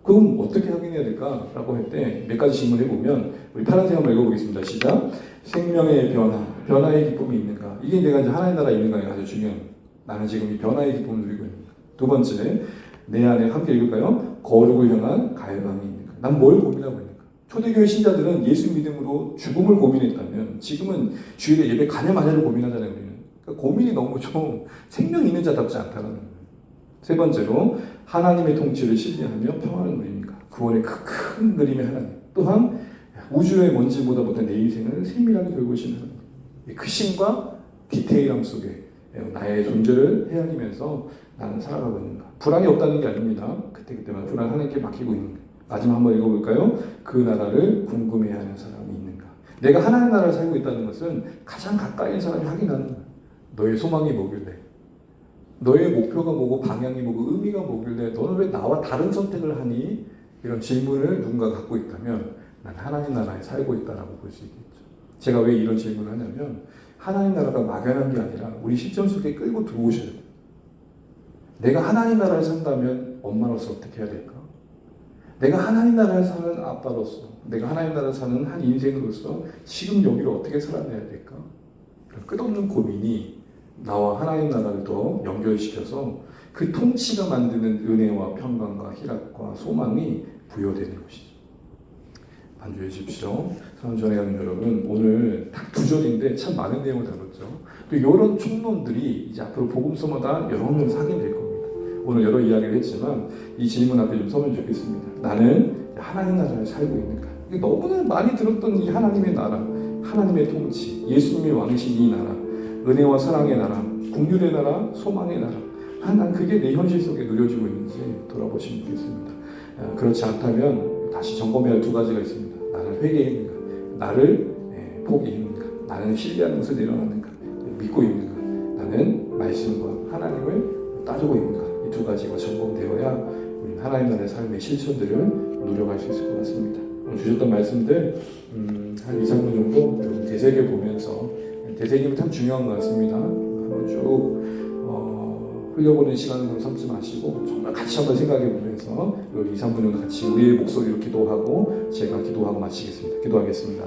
그럼 어떻게 확인해야 될까? 라고 할 때 몇 가지 질문을 해보면, 우리 파란색 한번 읽어보겠습니다. 시작. 생명의 변화, 변화의 기쁨이 있는가? 이게 내가 이제 하나님 나라에 있는가가 아주 중요합니다. 나는 지금 이 변화의 기쁨을 누리고 있는가? 두 번째, 내 안에 함께 읽을까요? 거룩을 향한 갈망이 있는가? 난 뭘 고민하고 있는가? 초대교회 신자들은 예수 믿음으로 죽음을 고민했다면 지금은 주일에 예배 가냐마냐를 고민하잖아요. 우리는. 그러니까 고민이 너무 좀 생명 있는 자답지 않다는 거예요. 세 번째로 하나님의 통치를 신뢰하며 평안을 누립니까? 구원의 큰 그림의 하나님. 또한 우주의 먼지보다 못한 내 인생을 세밀하게 돌보시는 하나님. 크심과 디테일함 속에 나의 존재를 헤아리면서 나는 살아가고 있는가? 불안이 없다는 게 아닙니다. 그때마다 불안 하나님께 맡기고 있는가? 마지막 한번 읽어볼까요? 그 나라를 궁금해하는 사람이 있는가? 내가 하나님 나라를 살고 있다는 것은 가장 가까이 있는 사람이 확인하는 거야. 너의 소망이 뭐길래? 너의 목표가 뭐고 방향이 뭐고 의미가 뭐길래 너는 왜 나와 다른 선택을 하니? 이런 질문을 누군가 갖고 있다면 난 하나님 나라에 살고 있다라고 볼 수 있겠죠. 제가 왜 이런 질문을 하냐면 하나님 나라가 막연한 게 아니라 우리 실전 속에 끌고 들어오셔야 돼요. 내가 하나님 나라를 산다면 엄마로서 어떻게 해야 될까? 내가 하나님 나라에 사는 아빠로서, 내가 하나님 나라에 사는 한 인생으로서 지금 여기를 어떻게 살아내야 될까? 그런 끝없는 고민이 나와 하나님 나라를 더 연결시켜서 그 통치가 만드는 은혜와 평강과 희락과 소망이 부여되는 것이죠. 반주해 주십시오. 사랑전에 가는 여러분, 오늘 딱 2절인데 참 많은 내용을 다뤘죠. 또 이런 총론들이 이제 앞으로 복음서마다 여러 명 사게 될 겁니다. 오늘 여러 이야기를 했지만 이 질문 앞에 좀 서면 좋겠습니다. 나는 하나님 나라에 살고 있는가? 이게 너무나 많이 들었던 이 하나님의 나라, 하나님의 통치, 예수님의 왕이신 이 나라, 은혜와 사랑의 나라, 긍휼의 나라, 소망의 나라. 난 그게 내 현실 속에 누려지고 있는지 돌아보시면 좋겠습니다. 그렇지 않다면 다시 점검해야 할 두 가지가 있습니다. 나를 회개했는가? 나를 포기했는가? 나는 신뢰하는 것을 내려놨는가? 믿고 있는가? 나는 말씀과 하나님을 따르고 있는가? 이 두 가지가 점검되어야 우리 하나님 나라의 삶의 실천들을 누려갈 수 있을 것 같습니다. 오늘 주셨던 말씀들 한 2, 3분 정도 여러분 되새겨보면서, 되새기면 참 중요한 것 같습니다. 한번 쭉 흘려보는 시간을 삼지 마시고 정말 같이 한번 생각해 보면서 2, 3분은 같이 우리의 목소리로 기도하고 제가 기도하고 마치겠습니다. 기도하겠습니다.